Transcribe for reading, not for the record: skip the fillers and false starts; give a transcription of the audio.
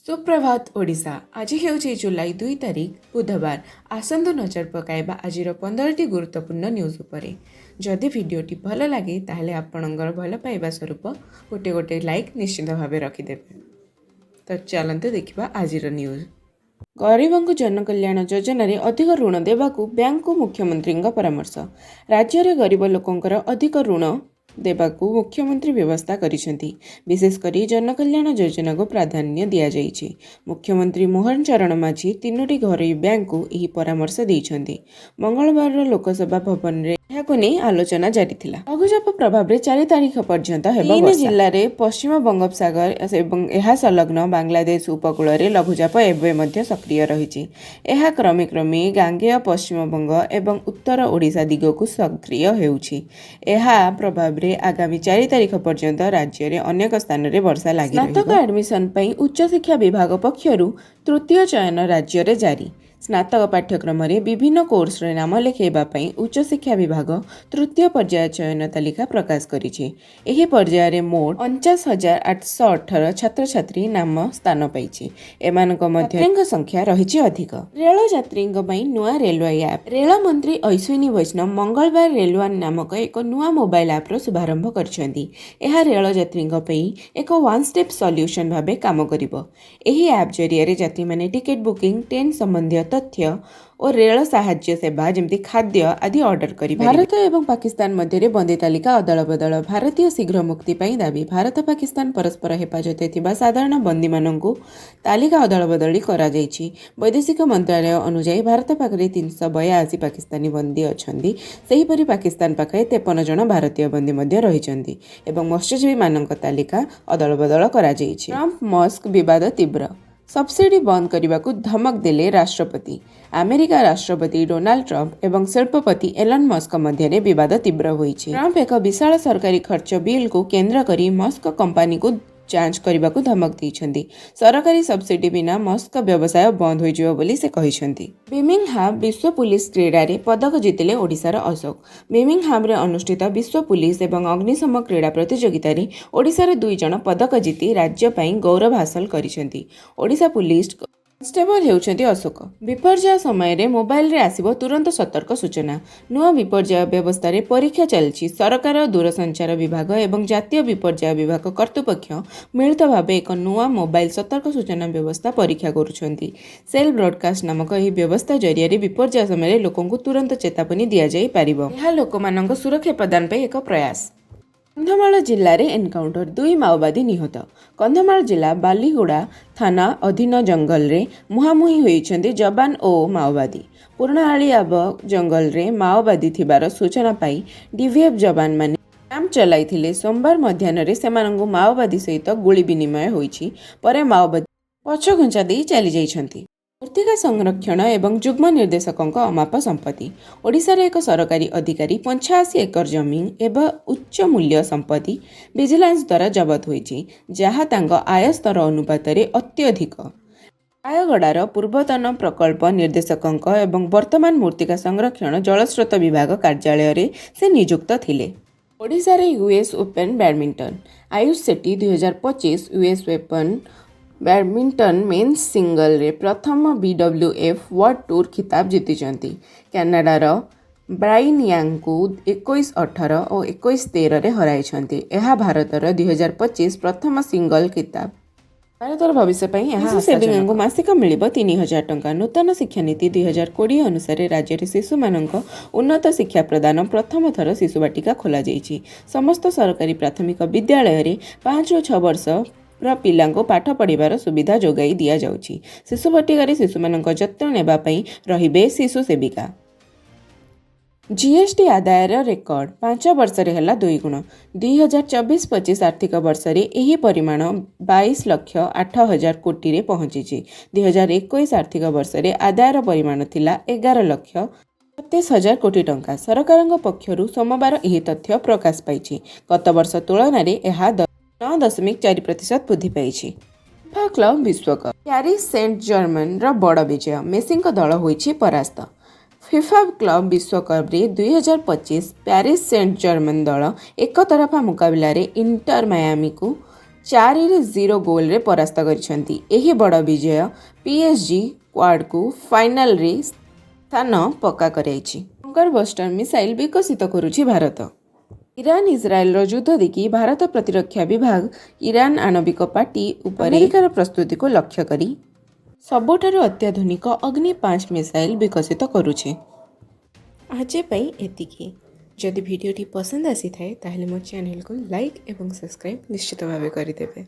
सुप्रभात ओडिशा आज हेउछि जुलाई 2 तारिख बुधवार आसंतु नजर पकाइबा आजिर 15टी गुरुत्वपूर्ण न्यूज उपरे जदि भिडियोटी भल लगे ताहले आपणकर भल पाइबा स्वरूप गोटे गोटे लाइक निश्चित भाव रखिदेवे। तो चलते देखा आजिर न्यूज। गरीबों जनकल्याण योजन अधिक ऋण देवाकू बैंक को मुख्यमंत्री परामर्श। राज्य में गरीब लोकंकर अधिक ऋण देवाकू मुख्यमंत्री व्यवस्था करिसेंती। विशेषकर जनकल्याण योजना को प्राधान्य दिया जाइछि। मुख्यमंत्री मोहन चरण माझी तीनोटी घरोई बैंक को यह परामर्श देइछंती। मंगलवार लोकसभा भवन में यहाको नहीं आलोचना जारी थिला। लघुचाप प्रभाव में 4 तारिख पर्यंत तीन जिले में पश्चिम बंगोपसागर एवं यह संलग्न बांग्लादेश उपकूल में लघुचाप एवं सक्रिय रही। यह क्रमे क्रमे गांगेय पश्चिम बंग एवं उत्तर ओडिशा दिगक सक्रिय होउछि। यह प्रभाव में आगामी 4 तारिख पर्यंत राज्य में अनेक स्थान में वर्षा लगी। स्नातक एडमिशन पई उच्च शिक्षा विभाग पक्षरु तृतीय चयन राज्य में जारी। स्नातक पाठ्यक्रम में विभिन्न कोर्स रे नाम लिखेबा पई उच्च शिक्षा विभाग तृतीय पर्याय चयन तालिका प्रकाश करिछि। एही पर्याय रे मोट 49,818 छात्र छात्री नाम स्थान पाइछि। एमानक मध्य संख्या रहिछि अधिक। रेल यात्रींक पई नुआ रेलवे ऐप। रेल मंत्री अश्विनी वैष्णव मंगलवार रेलवान नामक एक नुआ मोबाइल ऐप रो शुभारंभ करछन्ती। एहा रेल यात्रींक पई एक वन स्टेप सॉल्यूशन भाबे काम करिवो। एही ऐप जरिया रे यात्री माने टिकट बुकिंग, ट्रेन संबंधी तथ्य और रेल साहाय्य सेवा जमती खाद्य आदि ऑर्डर करि। भारत एवं पाकिस्तान मध्य बंदी तालिका अदल बदल। भारतीय शीघ्र मुक्ति पाई दाबी। भारत पाकिस्तान परस्पर हेफाजते थिबा साधारण बंदी माननकु तालिका अदल बदली करा जाइछि। वैदेशिक मंत्रालय अनुसार भारत पाखरे 382 पाकिस्तानी बंदी अछंती। सेहीपरि पाकिस्तान पाखरे 53 जन भारतीय बंदी मध्य रहिछंती एवं मत्स्यजीवी माननक तालिका अदल बदल करा जाइछि। ट्रम्प मस्क विवाद तीव्र। सब्सिडी बंद करने को धमक देले राष्ट्रपति। अमेरिका राष्ट्रपति डोनाल्ड ट्रम्प एवं शिल्पपति एलन मस्क मध्य विवाद तीव्र होइछि। ट्रम्प एक विशाल सरकारी खर्च बिल को केंद्र करी मस्क कंपनी को जांच करने को धमक देइछन्ती। सरकारी सब्सिडी बिना मस्क व्यवसाय बंद हो जिवो बोली से कहिछन्ती। birmingham विश्व पुलिस क्रीडा रे पदक जितिले ओडिशार अशोक। birmingham रे अनुष्ठित विश्व पुलिस एवं अग्निशम क्रीडा प्रतियोगिता रे ओडिशार 2 जन पदक जीति राज्य पई गौरव हासिल करिसेंती। ओडिशा पुलिस कन्स्टेबल हेउछन्ती अशोक। विपर्जय समय रे मोबाइल रे आसीबो तुरंत सतर्क सूचना। नुआ विपर्जय व्यवस्था रे परीक्षा चलछि। सरकार दूरसंचार विभाग एवं जातीय विपर्जय विभाग कर्तृपक्ष मिलित भाव एक नुआ मोबाइल सतर्क सूचना व्यवस्था परीक्षा करुछन्ती। सेल ब्रॉडकास्ट नामक यह व्यवस्था जरिया रे विपर्जय समय लोकंकु तुरंत चेतावनी दिया जाई पारिबो। यह लोकमानंक सुरक्षा प्रदान पे एक प्रयास। कंधमाल जिले में एनकाउंटर 2 माओवादी निहत। कंधमाल जिला बालीगुड़ा थाना अधीन जंगल रे मुहांमुही होइछन्ती जवान और माओवादी। पुरनाआलियाब जंगल रे माओवादी थिबार सूचना पाई डीवीएफ जवान माने काम चलाइथिले। सोमवार मध्याह्न रे सेमानंगु माओवादी सहित गुली विनिमय होइछि। परे माओवादी पछ घुंचा देई चली जाइछन्ती। मृत्तिका संरक्षण एवं युग्म निर्देशकों अमाप संपत्ति। ओडिशार एक सरकारी अधिकारी 85 एकर जमीन एवं उच्च मूल्य संपत्ति विजिलेंस द्वारा जबत होइछि, जहाँ तांको आय स्तर अनुपात अत्यधिक। रायगड़ार पूर्वतन प्रकल्प निर्देशकों एवं वर्तमान मृत्तिका संरक्षण जलस्रोत विभाग कार्यालय रे से नियुक्त थिले। ओडिशार US open badminton. Ayush Shetty 2025 US open badminton men's single रे प्रथम BWF वर्ल्ड टूर खिताब जीतिचंती। कनाडार ब्राइन यांग को 21-18 और 21-13 रे हराइछंती। यह भारतर 2025 प्रथम सिंगल खिताब। भारतर भविष्य पई यह सेविंग को मासिक मिलिबो 3000 टंका। नूतन शिक्षा नीति 2020 अनुसार राज्य में शिशु मानक उन्नत शिक्षा प्रदान प्रथम थर शिशु बाटिका खोला जाइछि। समस्त सरकारी प्राथमिक विद्यालय रे 5 ରୁ 6 वर्ष पिला पाठ पढ़ार सुविधा जोगाई दिया जाउछि। शिशु बाटिका शिशु मानक जत्न नेबा पई रहिबे शिशु सेविका। जीएसटी आदायर रेकर्ड 5 वर्ष रे हला 2 गुण। 2024-25 आर्थिक वर्ष रे एही परिमाण 22,08,000 कोटी रे पहुंची। 2021 आर्थिक वर्ष रे आदायर परिमाण थिला 11,37,000 कोटी टंका। सरकारक पक्षरु सोमवार एही तथ्य प्रकाश पाइछि। गत वर्ष तुलन रे एहा 9.4% वृद्धि पाइछि। फिफा क्लब विश्वकप। प्यारिस सेंट जर्मन रो बड़ विजय। मेसी दल होइछि परास्त। फिफा क्लब विश्वकप रे 2025 प्यारिस सेंट जर्मन दल एक तरफा मुकाबला रे इंटर मायामी को 4-0 ଗୋଲ୍ରେ ପରାସ୍ତ କରିଛନ୍ତି। ଏହି ବଡ଼ ବିଜୟ PSG କ୍ୱାଡକୁ ଫାଇନାଲରେ ସ୍ଥାନ ପକ୍କା କରାଇଛି। ବଙ୍କର ବଷ୍ଟର ମିସାଇଲ ବିକଶିତ କରୁଛି ଭାରତ। ଇରାନ ଇସ୍ରାଏଲର ଯୁଦ୍ଧ ଦେଖି ଭାରତ ପ୍ରତିରକ୍ଷା ବିଭାଗ ଇରାନ ଆଣବିକ ପାର୍ଟି ଉପରେ ଆମେରିକାର ପ୍ରସ୍ତୁତିକୁ ଲକ୍ଷ୍ୟ କରି ସବୁଠାରୁ ଅତ୍ୟାଧୁନିକ ଅଗ୍ନି-5 ମିସାଇଲ ବିକଶିତ କରୁଛି। ଆଜି ପାଇଁ ଏତିକି। ଯଦି ଭିଡ଼ିଓଟି ପସନ୍ଦ ଆସିଥାଏ ତାହେଲେ ମୋ ଚ୍ୟାନେଲକୁ ଲାଇକ୍ ଏବଂ ସବସ୍କ୍ରାଇବ୍ ନିଶ୍ଚିତ ଭାବେ କରିଦେବେ।